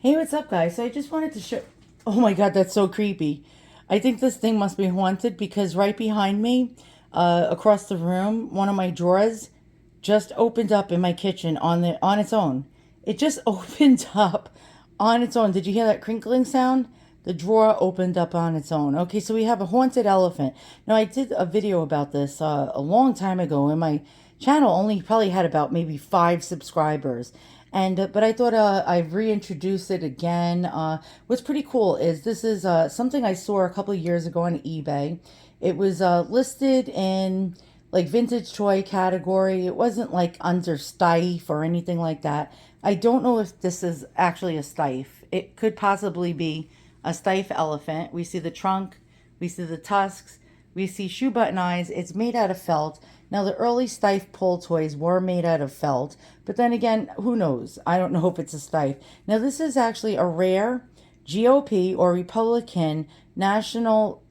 Hey, what's up, guys? So I just wanted to show. Oh my god, that's so creepy. I think this thing must be haunted because right behind me, across the room, one of my drawers just opened up in my kitchen on its own. It just opened up on its own. Did you hear that crinkling sound? The drawer opened up on its own. Okay, so we have a haunted elephant. Now, I did a video about this a long time ago, and my channel only probably had about maybe 5 subscribers. And but I thought I'd reintroduce it again. What's pretty cool is this is something I saw a couple of years ago on eBay. It was listed in like vintage toy category. It wasn't like under Steiff or anything like that. I don't know if this is actually a Steiff. It could possibly be a Steiff elephant. We see the trunk, we see the tusks, we see shoe button eyes. It's made out of felt. Now, the early Steiff pull toys were made out of felt, but then again, who knows? I don't know if it's a Steiff. Now, this is actually a rare GOP or Republican National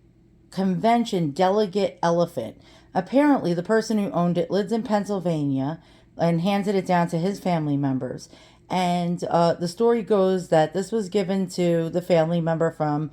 Convention delegate elephant. Apparently, the person who owned it lives in Pennsylvania and handed it down to his family members. And the story goes that this was given to the family member from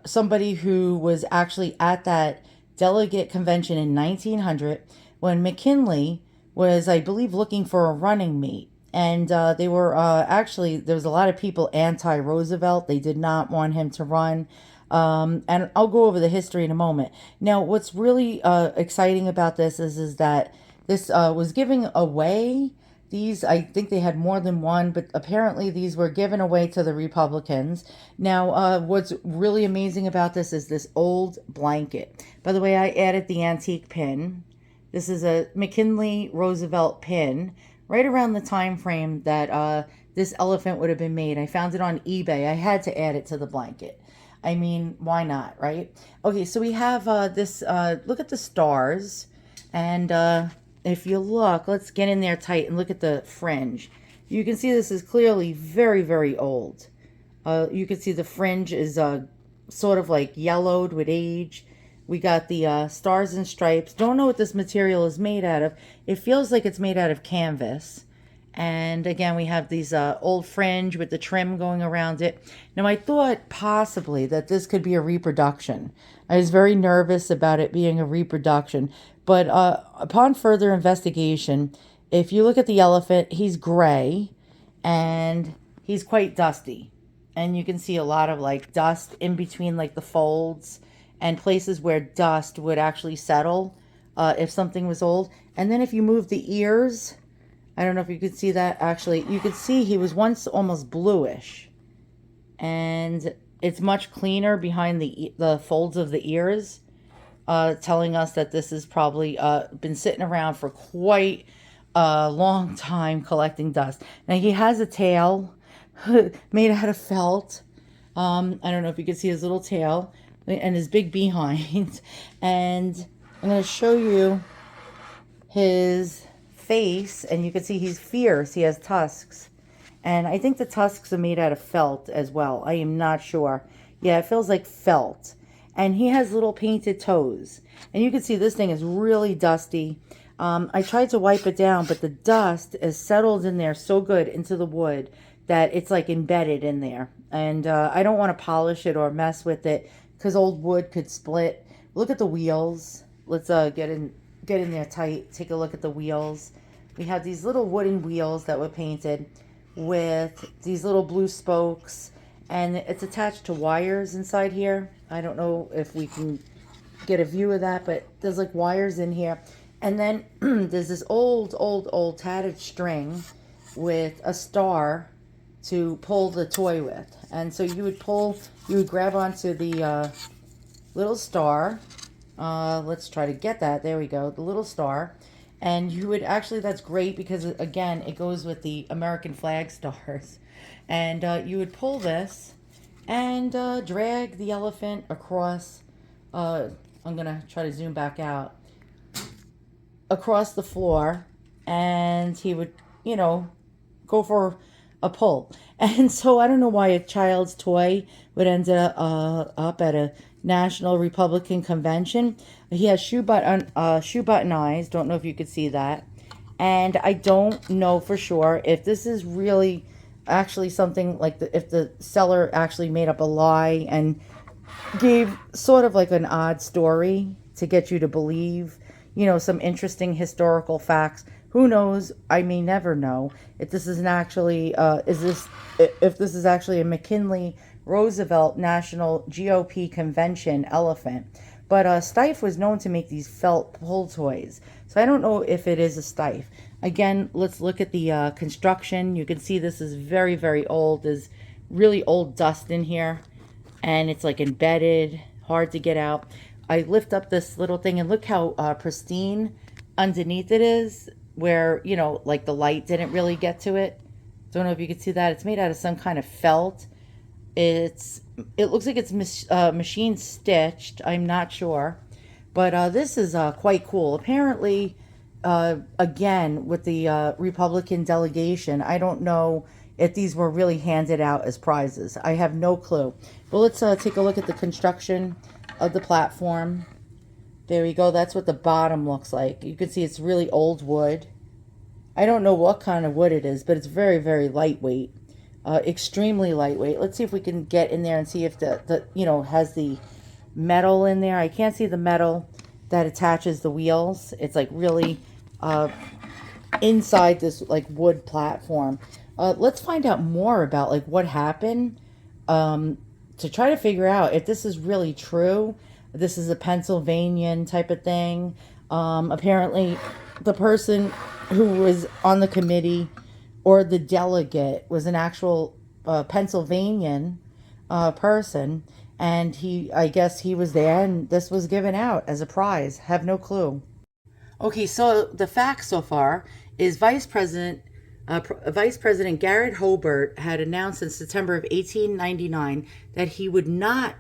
somebody who was actually at that delegate convention in 1900 when McKinley was, I believe, looking for a running mate. And they were actually, there was a lot of people anti Roosevelt. They did not want him to run. And I'll go over the history in a moment. Now, what's really exciting about this is that this was giving away. These, I think they had more than one, but apparently these were given away to the Republicans. Now, what's really amazing about this is this old blanket. By the way, I added the antique pin. This is a McKinley Roosevelt pin, right around the time frame that this elephant would have been made. I found it on eBay. I had to add it to the blanket. I mean, why not, right? Okay, so we have this, look at the stars, and if you look, let's get in there tight and look at the fringe. You can see this is clearly very, very old. You can see the fringe is sort of like yellowed with age. We got the stars and stripes. Don't know what this material is made out of. It feels like it's made out of canvas. And again, we have these old fringe with the trim going around it. Now, I thought possibly that this could be a reproduction. I was very nervous about it being a reproduction. But upon further investigation, if you look at the elephant, he's gray and he's quite dusty. And you can see a lot of like dust in between like the folds and places where dust would actually settle if something was old. And then if you move the ears, I don't know if you could see that. Actually, you could see he was once almost bluish. And it's much cleaner behind the folds of the ears, telling us that this has probably been sitting around for quite a long time collecting dust. Now, he has a tail made out of felt. I don't know if you can see his little tail and his big behind. And I'm going to show you his face, and you can see he's fierce. He has tusks. And I think the tusks are made out of felt as well. I am not sure. Yeah, it feels like felt. And he has little painted toes. And you can see this thing is really dusty. I tried to wipe it down, but the dust is settled in there so good into the wood that it's like embedded in there. And I don't want to polish it or mess with it because old wood could split. Look at the wheels. Let's get in there tight. Take a look at the wheels. We have these little wooden wheels that were painted with these little blue spokes, and it's attached to wires inside here. I don't know if we can get a view of that, but there's like wires in here. And then there's this old tattered string with a star to pull the toy with. And so you would grab onto the little star. Let's try to get that. There we go. The little star. And you would actually, that's great because, again, it goes with the American flag stars. And you would pull this and drag the elephant across. I'm going to try to zoom back out. Across the floor. And he would, go for a pull. And so I don't know why a child's toy would end up at a National Republican Convention. He has shoe button eyes. Don't know if you could see that. And I don't know for sure if this is really actually something like if the seller actually made up a lie and gave sort of like an odd story to get you to believe, some interesting historical facts. Who knows? I may never know if this is an actually is this if this is actually a McKinley Roosevelt National GOP Convention elephant. But Steiff was known to make these felt pull toys, so I don't know if it is a Steiff. Again, let's look at the construction. You can see this is very, very old. There's really old dust in here, and it's like embedded, hard to get out. I lift up this little thing and look how pristine underneath it is, where, like the light didn't really get to it. Don't know if you can see that. It's made out of some kind of felt. It looks like it's machine stitched. I'm not sure. But this is quite cool. Apparently, again, with the Republican delegation, I don't know if these were really handed out as prizes. I have no clue. But let's take a look at the construction of the platform. There we go. That's what the bottom looks like. You can see it's really old wood. I don't know what kind of wood it is, but it's very, very lightweight. Extremely lightweight. Let's see if we can get in there and see if the has the metal in there. I can't see the metal that attaches the wheels. It's like really inside this like wood platform. Let's find out more about like what happened to try to figure out if this is really true. This is a Pennsylvanian type of thing. Apparently, the person who was on the committee or the delegate was an actual Pennsylvanian person, and I guess he was there, and this was given out as a prize. Have no clue. Okay, so the facts so far is Vice President Garrett Hobart had announced in September of 1899 that he would not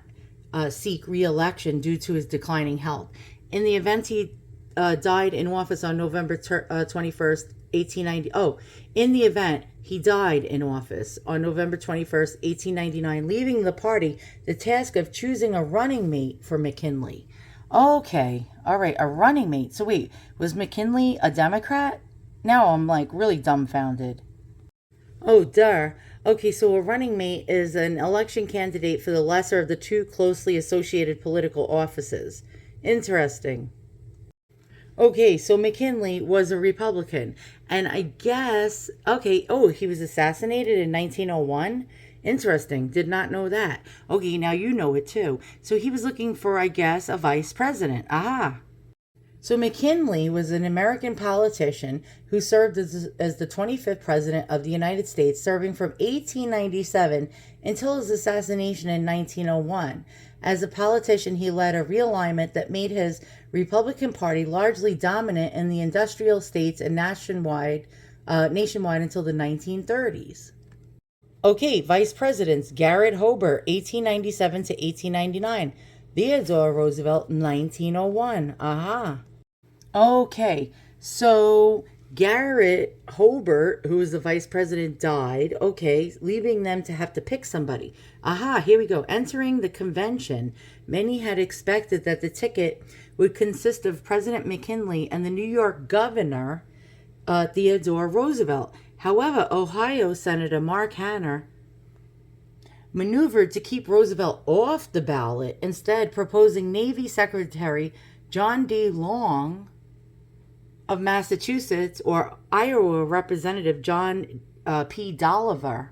seek re-election due to his declining health. In the event, he died in office on November 21st, 1890. Oh, in the event, he died in office on November 21st, 1899, leaving the party the task of choosing a running mate for McKinley. Okay, all right, a running mate. So wait, was McKinley a Democrat? Now I'm like really dumbfounded. Oh, duh. Okay, so a running mate is an election candidate for the lesser of the two closely associated political offices. Interesting. Okay, so McKinley was a Republican. And I guess, okay, oh, he was assassinated in 1901? Interesting. Did not know that. Okay, now you know it too. So he was looking for, I guess, a vice president. Aha. So McKinley was an American politician who served as the 25th president of the United States, serving from 1897 until his assassination in 1901. As a politician, he led a realignment that made his Republican Party largely dominant in the industrial states and nationwide until the 1930s. Okay, vice presidents: Garrett Hobart, 1897 to 1899. Theodore Roosevelt, 1901. Aha. Okay, so Garrett Hobart, who was the vice president, died. Okay, leaving them to have to pick somebody. Aha, here we go. Entering the convention, many had expected that the ticket would consist of President McKinley and the New York governor, Theodore Roosevelt. However, Ohio Senator Mark Hanna maneuvered to keep Roosevelt off the ballot, instead proposing Navy Secretary John D. Long of Massachusetts or Iowa Representative John P. Dolliver.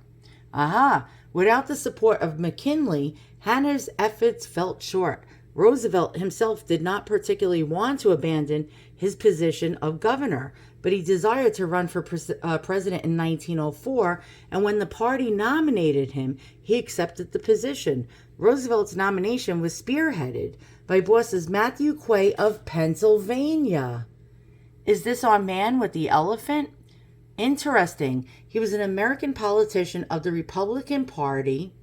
Aha! Without the support of McKinley, Hanna's efforts fell short. Roosevelt himself did not particularly want to abandon his position of governor, but he desired to run for president in 1904, and when the party nominated him, he accepted the position. Roosevelt's nomination was spearheaded by bosses Matthew Quay of Pennsylvania. Is this our man with the elephant? Interesting. He was an American politician of the Republican Party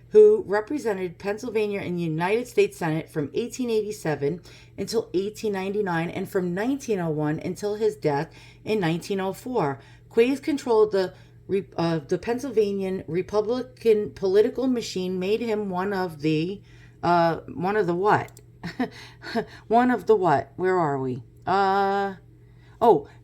who represented Pennsylvania in the United States Senate from 1887 until 1899 and from 1901 until his death in 1904. Quay's control of the Pennsylvania Republican political machine made him one of the what? One of the what? Where are we?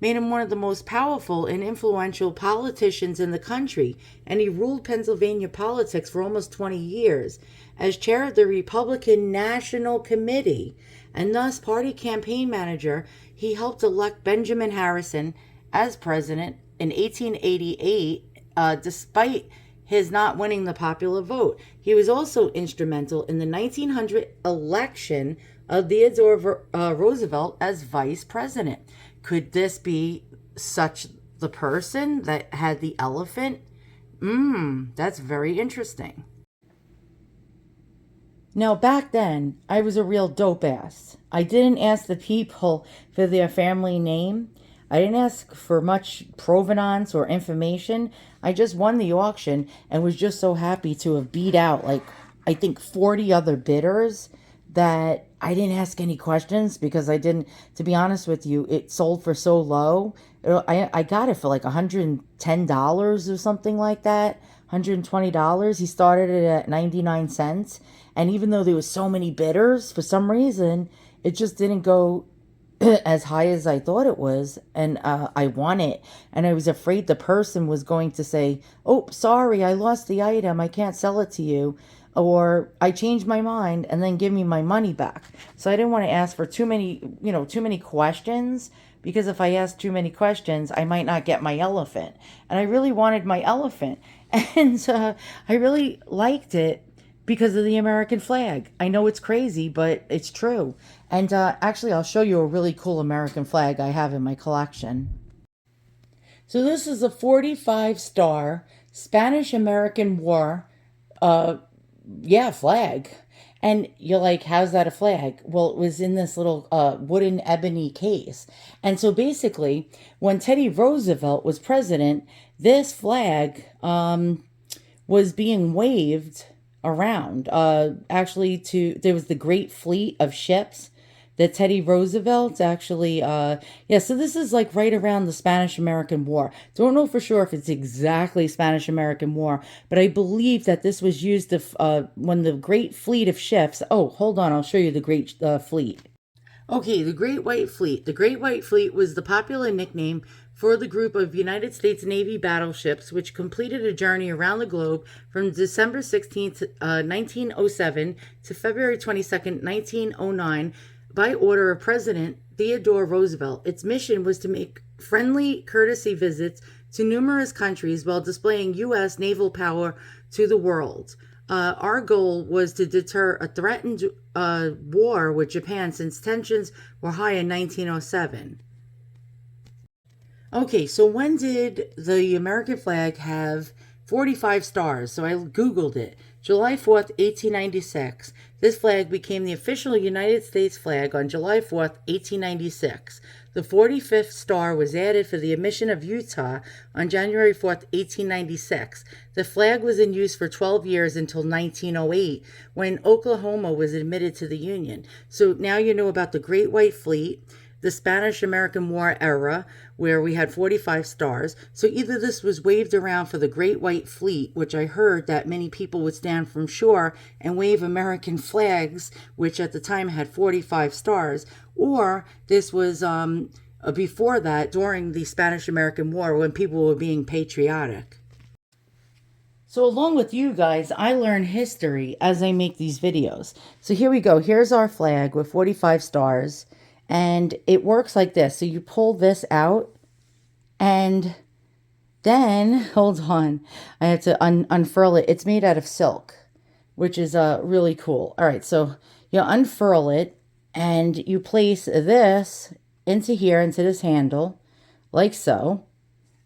made him one of the most powerful and influential politicians in the country, and he ruled Pennsylvania politics for almost 20 years. As chair of the Republican National Committee and thus party campaign manager, he helped elect Benjamin Harrison as president in 1888, despite his not winning the popular vote. He was also instrumental in the 1900 election of Theodore Roosevelt as vice president. Could this be such the person that had the elephant? That's very interesting. Now, back then, I was a real dope ass. I didn't ask the people for their family name. I didn't ask for much provenance or information. I just won the auction and was just so happy to have beat out, like, I think 40 other bidders, that I didn't ask any questions because I didn't, to be honest with you, it sold for so low. I got it for like $110 or something like that, $120. He started it at 99 cents. And even though there was so many bidders, for some reason, it just didn't go as high as I thought it was, and I won it. And I was afraid the person was going to say, "Oh, sorry, I lost the item. I can't sell it to you," or "I changed my mind," and then give me my money back. So I didn't want to ask for too many questions, because if I asked too many questions, I might not get my elephant. And I really wanted my elephant, and I really liked it because of the American flag. I know it's crazy, but it's true. And actually, I'll show you a really cool American flag I have in my collection. So this is a 45-star Spanish-American War, flag. And you're like, how's that a flag? Well, it was in this little wooden ebony case. And so basically, when Teddy Roosevelt was president, this flag was being waved around. There was the Great Fleet of ships that Teddy Roosevelt actually, so this is like right around the Spanish-American War. Don't know for sure if it's exactly Spanish-American War, but I believe that this was used when the Great Fleet of ships, hold on, I'll show you the Great Fleet. Okay, the Great White Fleet. The Great White Fleet was the popular nickname for the group of United States Navy battleships which completed a journey around the globe from December 16th, 1907 to February 22nd, 1909 by order of President Theodore Roosevelt. Its mission was to make friendly courtesy visits to numerous countries while displaying U.S. naval power to the world. Our goal was to deter a threatened war with Japan since tensions were high in 1907. Okay, so when did the American flag have 45 stars? So I Googled it. July 4th, 1896. This flag became the official United States flag on July 4th, 1896. The 45th star was added for the admission of Utah on January 4th, 1896. The flag was in use for 12 years until 1908, when Oklahoma was admitted to the Union. So now you know about the Great White Fleet, the Spanish-American War era, where we had 45 stars. So either this was waved around for the Great White Fleet, which I heard that many people would stand from shore and wave American flags, which at the time had 45 stars, or this was before that, during the Spanish-American War, when people were being patriotic. So along with you guys, I learn history as I make these videos. So here we go. Here's our flag with 45 stars. And it works like this. So you pull this out, and then, hold on, I have to unfurl it. It's made out of silk, which is really cool. All right, so you unfurl it, and you place this into here, into this handle, like so.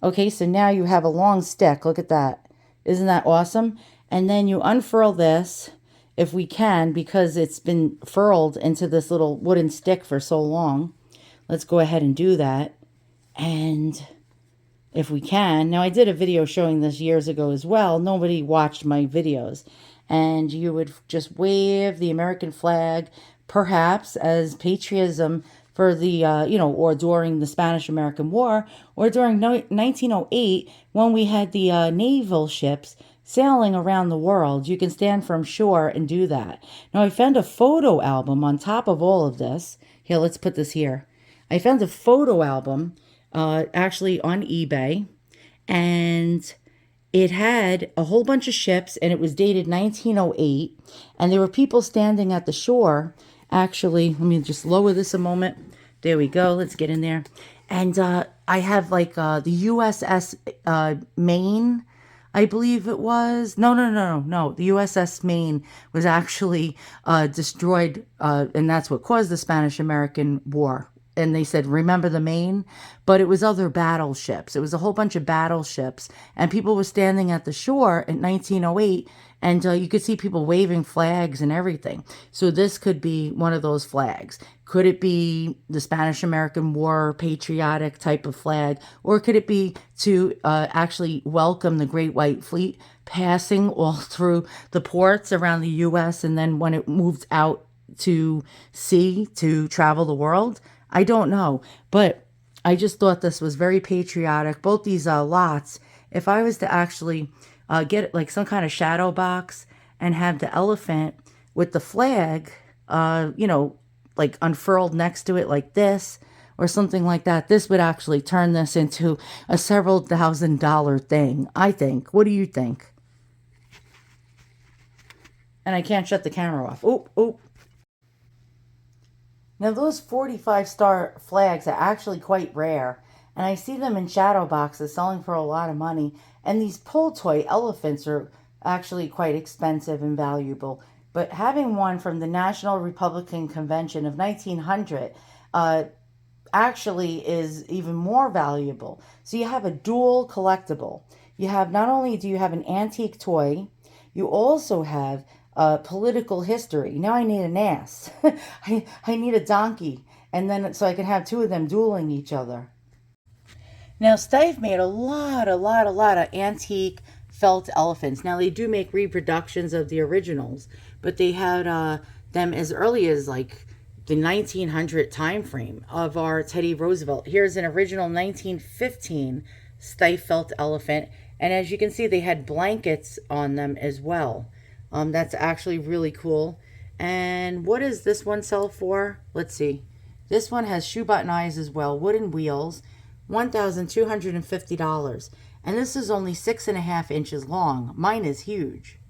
Okay, so now you have a long stick. Look at that. Isn't that awesome? And then you unfurl this, if we can, because it's been furled into this little wooden stick for so long. Let's go ahead and do that. And if we can, now I did a video showing this years ago as well. Nobody watched my videos. And you would just wave the American flag, perhaps as patriotism for the, or during the Spanish-American War, or during 1908, when we had the naval ships sailing around the world. You can stand from shore and do that. Now, I found a photo album on top of all of this. Here, let's put this here. I found a photo album, actually on eBay, and it had a whole bunch of ships, and it was dated 1908, and there were people standing at the shore. Actually, let me just lower this a moment. There we go. Let's get in there. And I have like the USS Maine, I believe it was. No. The USS Maine was actually destroyed, and that's what caused the Spanish-American War. And they said, remember the Maine? But it was other battleships. It was a whole bunch of battleships. And people were standing at the shore in 1908, and you could see people waving flags and everything. So this could be one of those flags. Could it be the Spanish-American War patriotic type of flag? Or could it be to actually welcome the Great White Fleet passing all through the ports around the U.S. and then when it moved out to sea to travel the world? I don't know, but I just thought this was very patriotic. Both these lots, if I was to actually get like some kind of shadow box and have the elephant with the flag, like unfurled next to it like this or something like that, this would actually turn this into a several $1,000 thing, I think. What do you think? And I can't shut the camera off. Oop. Now those 45-star flags are actually quite rare, and I see them in shadow boxes selling for a lot of money, and these pull toy elephants are actually quite expensive and valuable. But having one from the National Republican Convention of 1900 actually is even more valuable. So you have a dual collectible. You have, not only do you have an antique toy, you also have political history. Now I need an ass. I need a donkey. And then so I can have two of them dueling each other. Now Steiff made a lot of antique felt elephants. Now they do make reproductions of the originals, but they had them as early as like the 1900 time frame of our Teddy Roosevelt. Here's an original 1915 Steiff felt elephant. And as you can see, they had blankets on them as well. That's actually really cool. And what does this one sell for? Let's see. This one has shoe button eyes as well, wooden wheels, $1,250. And this is only 6.5 inches long. Mine is huge.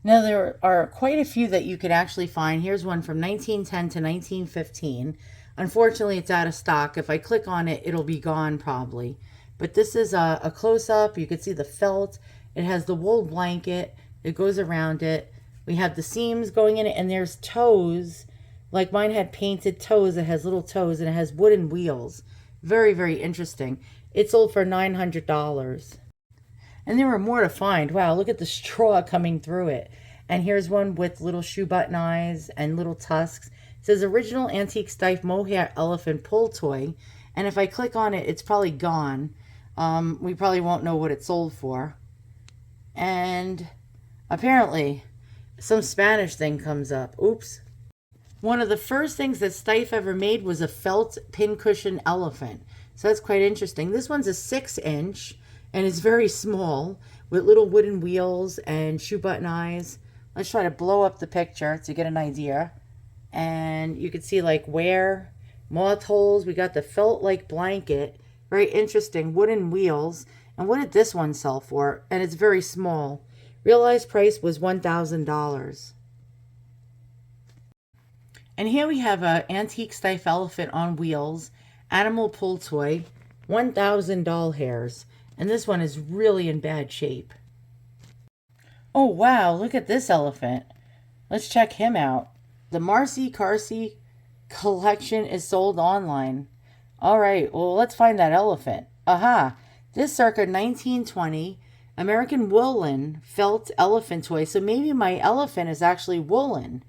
Now there are quite a few that you could actually find. Here's one from 1910 to 1915. Unfortunately, it's out of stock. If I click on it, it'll be gone probably. But this is a close-up. You can see the felt. It has the wool blanket. It goes around it. We have the seams going in it, and there's toes. Like mine had painted toes. It has little toes, and it has wooden wheels. Very, very interesting. It sold for $900. And there were more to find. Wow, look at the straw coming through it. And here's one with little shoe button eyes and little tusks. It says original antique Steiff mohair elephant pull toy. And if I click on it, it's probably gone. We probably won't know what it sold for. And apparently some Spanish thing comes up. Oops. One of the first things that Steiff ever made was a felt pincushion elephant. So that's quite interesting. This one's a 6-inch and it's very small with little wooden wheels and shoe button eyes. Let's try to blow up the picture to get an idea. And you can see like wear, moth holes. We got the felt-like blanket. Very interesting. Wooden wheels. And what did this one sell for? And it's very small. Realized price was $1,000. And here we have an antique Steiff elephant on wheels, animal pull toy, 1,000 doll hairs. And this one is really in bad shape. Oh wow, look at this elephant. Let's check him out. The Marcy Carsey collection is sold online. All right, well, let's find that elephant. Aha, this circa 1920 American woolen felt elephant toy. So maybe my elephant is actually woolen.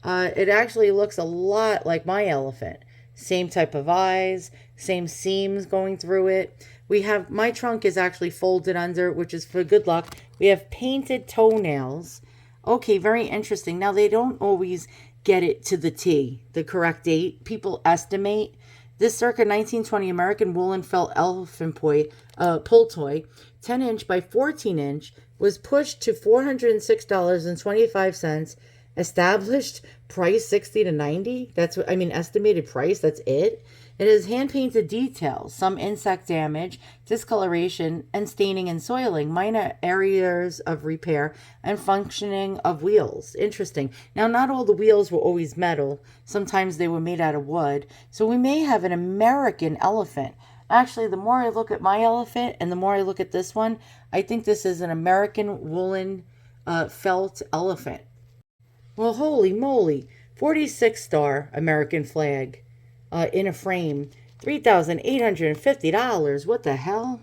It actually looks a lot like my elephant. Same type of eyes, same seams going through it. We have, my trunk is actually folded under, which is for good luck. We have painted toenails. Okay, very interesting. Now, they don't always get it to the T, the correct date. People estimate. This circa 1920 American woolen felt elephant pull toy, 10-inch by 14-inch, was pushed to $406.25. Established price $60 to $90. That's what I mean. Estimated price. That's it. It has hand-painted details, some insect damage, discoloration, and staining and soiling, minor areas of repair, and functioning of wheels. Interesting. Now, not all the wheels were always metal. Sometimes they were made out of wood. So we may have an American elephant. Actually, the more I look at my elephant and the more I look at this one, I think this is an American woolen felt elephant. Well, holy moly. 46-star American flag in a frame. $3,850. What the hell?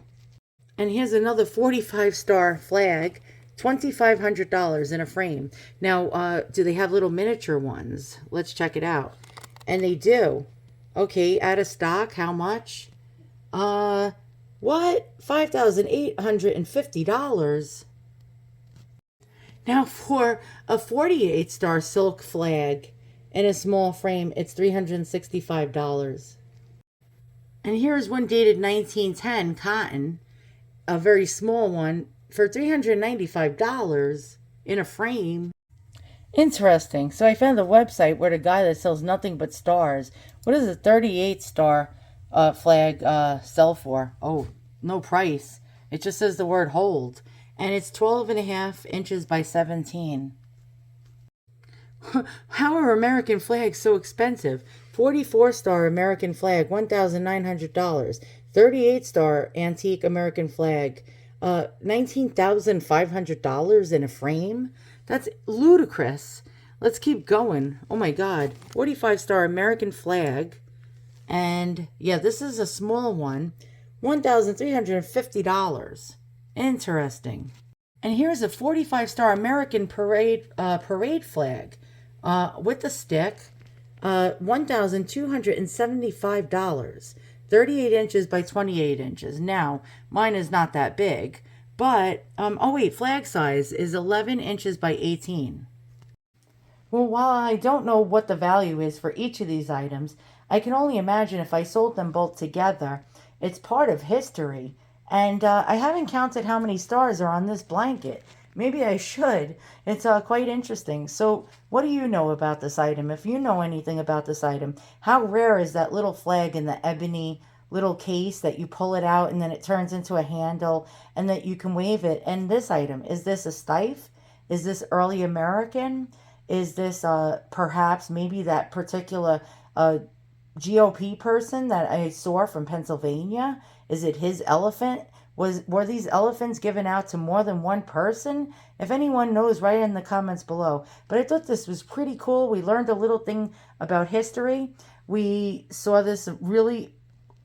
And here's another 45-star flag. $2,500 in a frame. Now, do they have little miniature ones? Let's check it out. And they do. Okay, out of stock, how much? What? $5,850. Now, for a 48-star silk flag in a small frame, it's $365. And here's one dated 1910 cotton, a very small one, for $395 in a frame. Interesting. So I found the website where the guy that sells nothing but stars. What does a 38-star flag sell for? Oh, no price. It just says the word hold. And it's 12.5 inches by 17. How are American flags so expensive? 44-star American flag, $1,900. 38-star antique American flag, $19,500 in a frame? That's ludicrous. Let's keep going. Oh my God. 45-star American flag. And yeah, this is a small one. $1,350. Interesting. And here's a 45-star American parade flag with a stick. $1,275. 38 inches by 28 inches. Now, mine is not that big. But, oh wait, flag size is 11 inches by 18. Well, while I don't know what the value is for each of these items, I can only imagine if I sold them both together. It's part of history. And I haven't counted how many stars are on this blanket. Maybe I should. It's quite interesting. So what do you know about this item? If you know anything about this item, how rare is that little flag in the ebony little case that you pull it out and then it turns into a handle and that you can wave it? And this item, is this a Steiff? Is this early American? Is this perhaps maybe that particular GOP person that I saw from Pennsylvania? Is it his elephant? Were these elephants given out to more than one person? If anyone knows, write in the comments below. But I thought this was pretty cool. We learned a little thing about history. We saw this really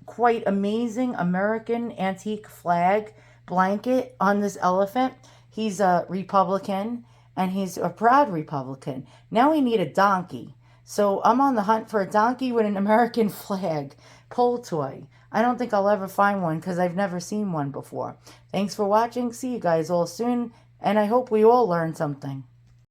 quite amazing American antique flag blanket on this elephant. He's a Republican, and he's a proud Republican. Now we need a donkey. So I'm on the hunt for a donkey with an American flag pull toy. I don't think I'll ever find one because I've never seen one before. Thanks for watching. See you guys all soon. And I hope we all learn something.